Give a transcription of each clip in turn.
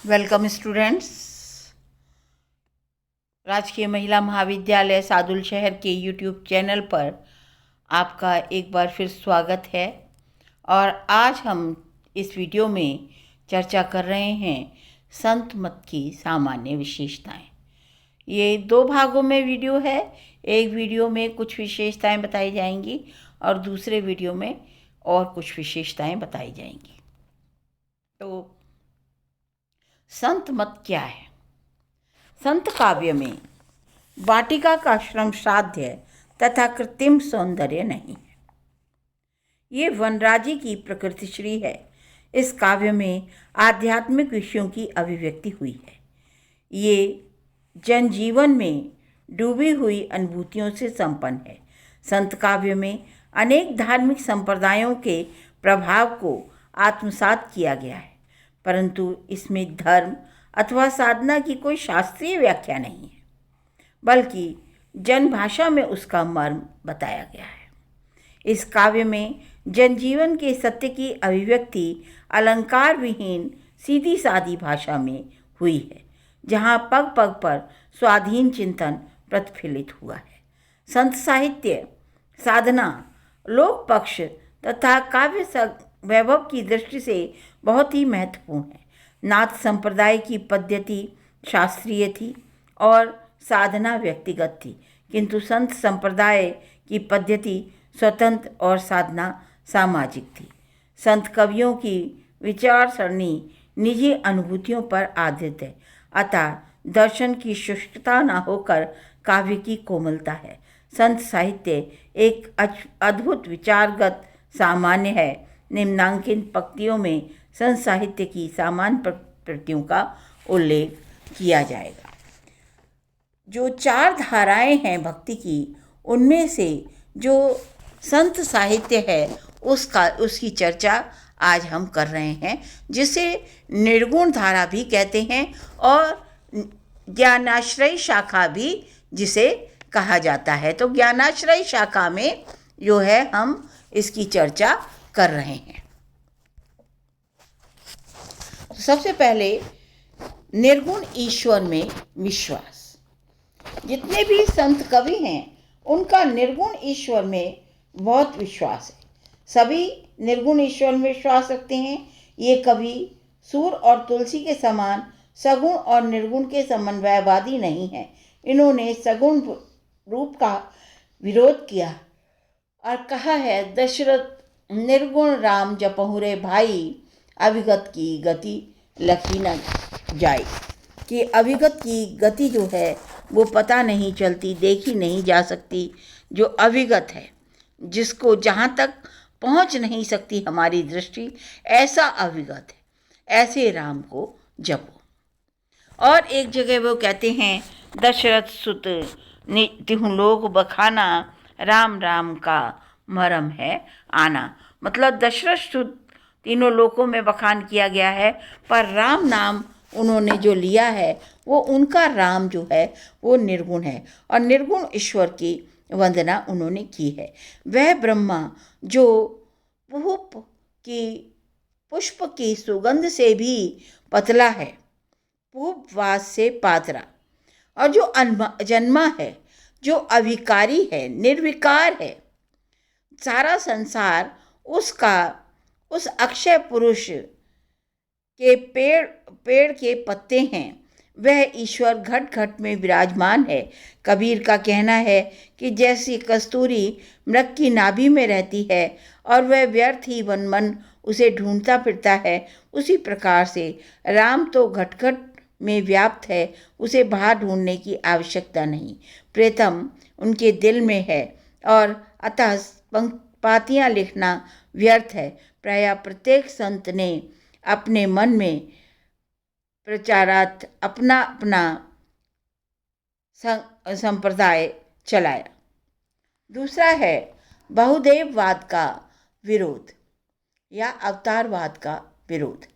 Welcome students. राजकीय महिला महाविद्यालय सादुल शहर के यूट्यूब चैनल पर आपका एक बार फिर स्वागत है। और आज हम इस वीडियो में चर्चा कर रहे हैं संत मत की सामान्य विशेषताएं। ये दो भागों में वीडियो है। एक वीडियो में कुछ विशेषताएं बताई जाएंगी और दूसरे वीडियो में और कुछ विशेषताएं बताई जाएंगी। तो संत मत क्या है? संत काव्य में वाटिका का श्रम साध्य तथा कृत्रिम सौंदर्य नहीं है। ये वनराजी की प्रकृतिश्री है। इस काव्य में आध्यात्मिक विषयों की अभिव्यक्ति हुई है। ये जनजीवन में डूबी हुई अनुभूतियों से संपन्न है। संत काव्य में अनेक धार्मिक संप्रदायों के प्रभाव को आत्मसात किया गया है, परंतु इसमें धर्म अथवा साधना की कोई शास्त्रीय व्याख्या नहीं है, बल्कि जनभाषा में उसका मर्म बताया गया है। इस काव्य में जनजीवन के सत्य की अभिव्यक्ति अलंकार विहीन सीधी सादी भाषा में हुई है, जहाँ पग पग पर स्वाधीन चिंतन प्रतिफलित हुआ है। संत साहित्य साधना लोक पक्ष तथा काव्य वैभव की दृष्टि से बहुत ही महत्वपूर्ण है। नाथ संप्रदाय की पद्धति शास्त्रीय थी और साधना व्यक्तिगत थी, किंतु संत संप्रदाय की पद्धति स्वतंत्र और साधना सामाजिक थी। संत कवियों की विचार सरणी निजी अनुभूतियों पर आधारित है, अतः दर्शन की शुष्कता न होकर काव्य की कोमलता है। संत साहित्य एक अद्भुत विचारगत सामान्य है। निम्नांकित पंक्तियों में संत साहित्य की सामान्य प्रकृतियों का उल्लेख किया जाएगा। जो चार धाराएं हैं भक्ति की, उनमें से जो संत साहित्य है उसकी चर्चा आज हम कर रहे हैं, जिसे निर्गुण धारा भी कहते हैं और ज्ञानाश्रय शाखा भी जिसे कहा जाता है। तो ज्ञानाश्रय शाखा में जो है हम इसकी चर्चा कर रहे हैं। सबसे पहले निर्गुण ईश्वर में विश्वास। जितने भी संत कवि हैं उनका निर्गुण ईश्वर में बहुत विश्वास है। सभी निर्गुण ईश्वर में विश्वास रखते हैं। ये कवि सूर और तुलसी के समान सगुण और निर्गुण के समन्वयवादी नहीं है। इन्होंने सगुण रूप का विरोध किया और कहा है, दशरथ निर्गुण राम जपहु रे भाई, अभिगत की गति लखी न जाए। कि अभिगत की गति जो है वो पता नहीं चलती, देखी नहीं जा सकती। जो अभिगत है, जिसको जहाँ तक पहुँच नहीं सकती हमारी दृष्टि, ऐसा अभिगत है। ऐसे राम को जपो। और एक जगह वो कहते हैं, दशरथ सुत तिहु लोक बखाना, राम राम का मरम है आना। मतलब दशरथ सुत तीनों लोकों में बखान किया गया है, पर राम नाम उन्होंने जो लिया है वो उनका राम जो है वो निर्गुण है और निर्गुण ईश्वर की वंदना उन्होंने की है। वह ब्रह्मा जो पुष्प की सुगंध से भी पतला है, पूपवास से पातरा, और जो जन्मा है, जो अभिकारी है, निर्विकार है। सारा संसार उस अक्षय पुरुष के पेड़ के पत्ते हैं। वह ईश्वर घट घट में विराजमान है। कबीर का कहना है कि जैसी कस्तूरी मृग की नाभि में रहती है और वह व्यर्थ ही वन मन उसे ढूंढता फिरता है, उसी प्रकार से राम तो घट घट में व्याप्त है, उसे बाहर ढूंढने की आवश्यकता नहीं, प्रीतम उनके दिल में है। और अतः पातियाँ लिखना व्यर्थ है। प्रायः प्रत्येक संत ने अपने मन में प्रचारार्थ अपना अपना संप्रदाय चलाया। दूसरा है बहुदेववाद का विरोध या अवतारवाद का विरोध।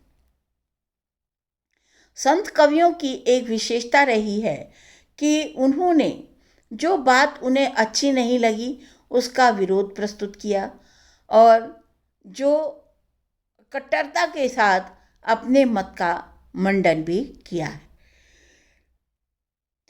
संत कवियों की एक विशेषता रही है कि उन्होंने जो बात उन्हें अच्छी नहीं लगी उसका विरोध प्रस्तुत किया, और जो कट्टरता के साथ अपने मत का मंडन भी किया है।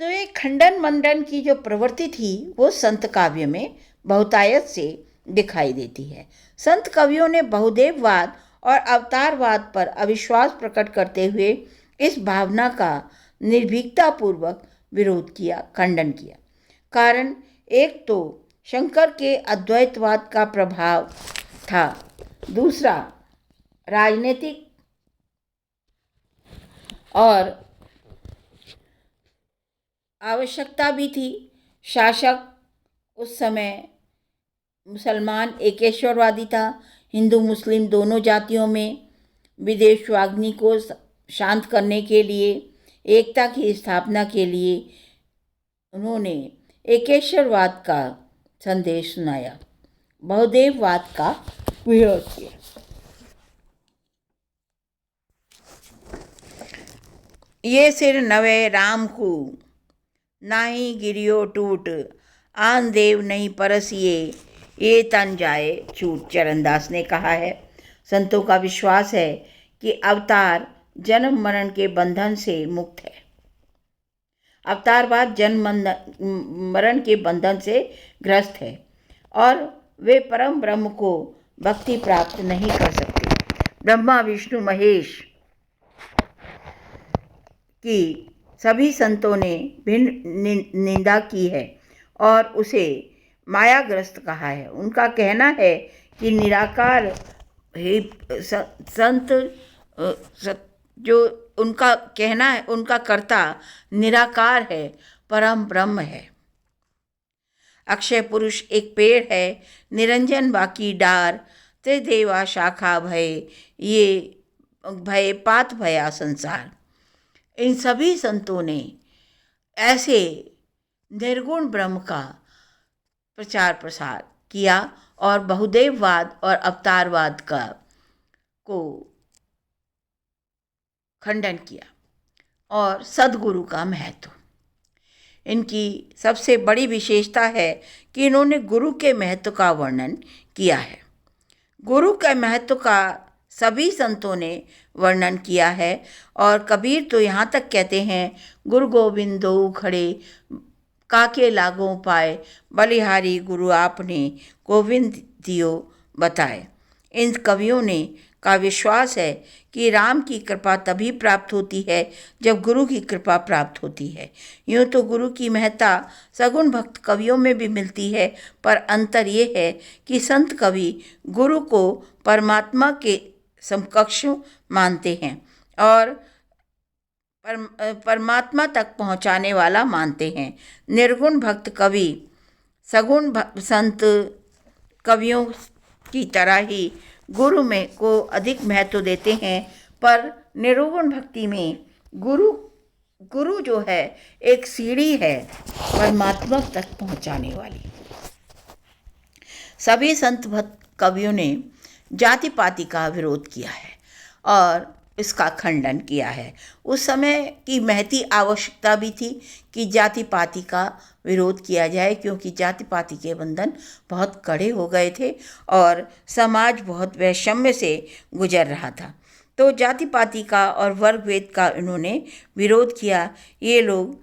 तो ये खंडन मंडन की जो प्रवृत्ति थी वो संत काव्य में बहुतायत से दिखाई देती है। संत कवियों ने बहुदेववाद और अवतारवाद पर अविश्वास प्रकट करते हुए इस भावना का निर्भीकता पूर्वक विरोध किया, खंडन किया। कारण एक तो शंकर के अद्वैतवाद का प्रभाव था, दूसरा राजनीतिक और आवश्यकता भी थी। शासक उस समय मुसलमान एकेश्वरवादी था। हिंदू मुस्लिम दोनों जातियों में विद्वेषाग्नि को शांत करने के लिए, एकता की स्थापना के लिए उन्होंने एकेश्वरवाद का संदेश सुनाया, बहुदेववाद का विरोध किया। ये सिर नवे राम को नाही गिरियो टूट, आन देव नहीं परसिए, ये तन जाए छूट। चरणदास ने कहा है, संतों का विश्वास है कि अवतार जन्म मरण के बंधन से मुक्त है। अवतारवाद जन्म मरण के बंधन से ग्रस्त है और वे परम ब्रह्म को भक्ति प्राप्त नहीं कर सकते। ब्रह्मा विष्णु महेश की सभी संतों ने भिन्न निंदा की है और उसे मायाग्रस्त कहा है। उनका कहना है कि निराकार ही संत, जो उनका कहना है, उनका कर्ता निराकार है, परम ब्रह्म है। अक्षय पुरुष एक पेड़ है, निरंजन बाकी डार, त्रिदेवा शाखा भय, ये भय पात भया संसार। इन सभी संतों ने ऐसे निर्गुण ब्रह्म का प्रचार प्रसार किया और बहुदेववाद और अवतारवाद को खंडन किया। और सद्गुरु का महत्व, इनकी सबसे बड़ी विशेषता है कि इन्होंने गुरु के महत्व का वर्णन किया है। गुरु के महत्व का सभी संतों ने वर्णन किया है और कबीर तो यहाँ तक कहते हैं, गुरु गोविंद दो खड़े काके लागों पाए, बलिहारी गुरु आपने गोविंद दियो बताए। इन कवियों ने का विश्वास है कि राम की कृपा तभी प्राप्त होती है जब गुरु की कृपा प्राप्त होती है। यूँ तो गुरु की महत्ता सगुण भक्त कवियों में भी मिलती है, पर अंतर ये है कि संत कवि गुरु को परमात्मा के समकक्ष मानते हैं और परमात्मा तक पहुंचाने वाला मानते हैं। निर्गुण भक्त कवि सगुण संत कवियों की तरह ही गुरु में को अधिक महत्व देते हैं, पर निर्गुण भक्ति में गुरु जो है एक सीढ़ी है परमात्मा तक पहुंचाने वाली। सभी संत भक्त कवियों ने जाति पाति का विरोध किया है और इसका खंडन किया है। उस समय की महती आवश्यकता भी थी कि जाति पाति का विरोध किया जाए, क्योंकि जाति पाति के बंधन बहुत कड़े हो गए थे और समाज बहुत वैषम्य से गुजर रहा था। तो जाति पाति का और वर्ग भेद का इन्होंने विरोध किया। ये लोग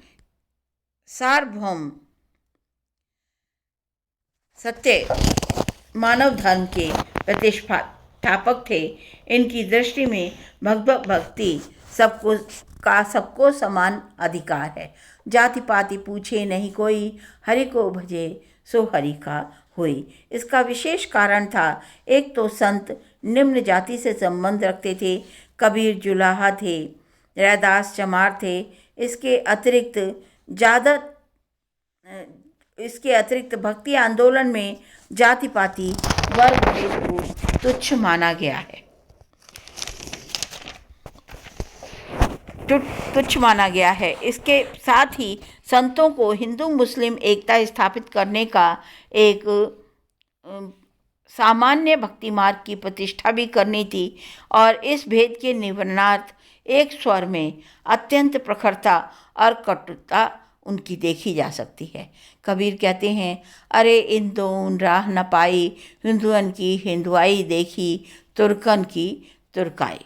सार्वभौम सत्य मानव धर्म के प्रतिष्ठापक थे। इनकी दृष्टि में भगवत भक्ति सबको समान अधिकार है। जाति पाति पूछे नहीं कोई, हरि को भजे सो हरि का होई। इसका विशेष कारण था, एक तो संत निम्न जाति से संबंध रखते थे। कबीर जुलाहा थे, रैदास चमार थे। इसके अतिरिक्त भक्ति आंदोलन में जाति पाति वर्ग भेद को तुच्छ माना गया है, तुच्छ माना गया है। इसके साथ ही संतों को हिंदू मुस्लिम एकता स्थापित करने का एक सामान्य भक्ति मार्ग की प्रतिष्ठा भी करनी थी और इस भेद के निवारणार्थ एक स्वर में अत्यंत प्रखरता और कटुता उनकी देखी जा सकती है। कबीर कहते हैं, अरे इंदौन राह न पाई, हिंदुअन की हिंदुआई देखी, तुर्कन की तुर्काई।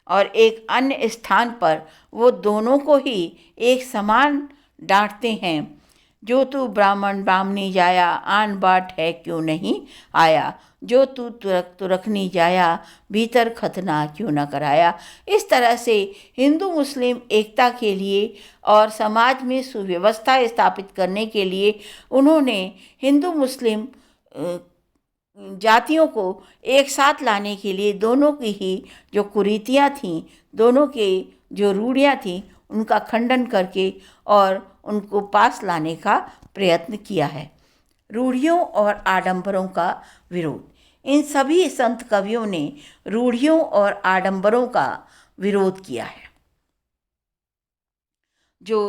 और एक अन्य स्थान पर वो दोनों को ही एक समान डांटते हैं। जो तू ब्राह्मण बामनी जाया, आन बाट है क्यों नहीं आया। जो तू तुरखनी जाया, भीतर खतना क्यों न कराया। इस तरह से हिंदू मुस्लिम एकता के लिए और समाज में सुव्यवस्था स्थापित करने के लिए उन्होंने हिंदू मुस्लिम जातियों को एक साथ लाने के लिए दोनों की ही जो कुरीतियाँ थीं, दोनों के जो रूढ़ियाँ थीं, उनका खंडन करके और उनको पास लाने का प्रयत्न किया है। रूढ़ियों और आडंबरों का विरोध। इन सभी संत कवियों ने रूढ़ियों और आडंबरों का विरोध किया है। जो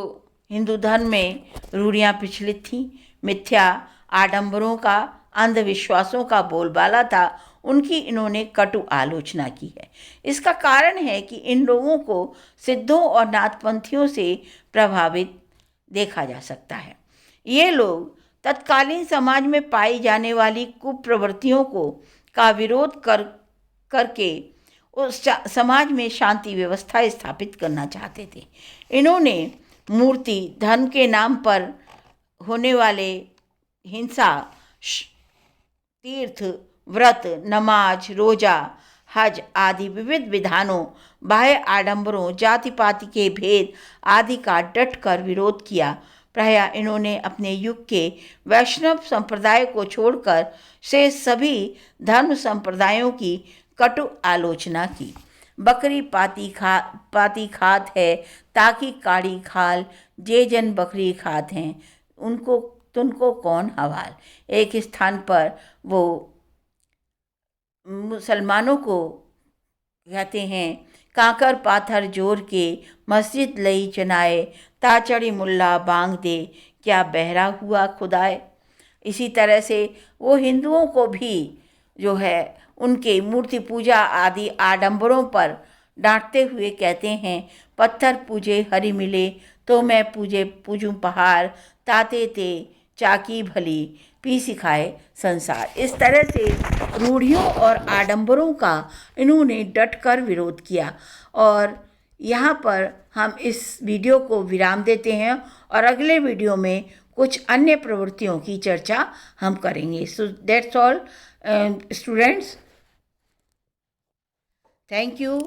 हिंदू धर्म में रूढ़ियाँ प्रचलित थीं, मिथ्या आडंबरों का, अंधविश्वासों का बोलबाला था, उनकी इन्होंने कटु आलोचना की है। इसका कारण है कि इन लोगों को सिद्धों और नाथपंथियों से प्रभावित देखा जा सकता है। ये लोग तत्कालीन समाज में पाई जाने वाली कुप्रवृत्तियों का विरोध करके उस समाज में शांति व्यवस्था स्थापित करना चाहते थे। इन्होंने मूर्ति, धर्म के नाम पर होने वाले हिंसा, तीर्थ, व्रत, नमाज, रोजा, हज आदि विविध विधानों, बाह्य आडंबरों, जाति पाति के भेद आदि का डट कर विरोध किया। प्रायः इन्होंने अपने युग के वैष्णव संप्रदाय को छोड़कर से सभी धर्म संप्रदायों की कटु आलोचना की। बकरी पाती खात है, ताकि काड़ी खाल, जे जन बकरी खात हैं, तुमको कौन हवाल। एक स्थान पर वो मुसलमानों को कहते हैं, काकर पाथर जोर के मस्जिद लई चनाए, ताचड़ी मुल्ला बांग दे, क्या बहरा हुआ खुदाए। इसी तरह से वो हिंदुओं को भी जो है उनके मूर्ति पूजा आदि आडंबरों पर डांटते हुए कहते हैं, पत्थर पूजे हरि मिले, तो मैं पूजूं पहाड़, ताते ते चाकी भली, पी सिखाए संसार। इस तरह से रूढ़ियों और आडंबरों का इन्होंने डटकर विरोध किया। और यहाँ पर हम इस वीडियो को विराम देते हैं और अगले वीडियो में कुछ अन्य प्रवृत्तियों की चर्चा हम करेंगे। So that's all students, thank you.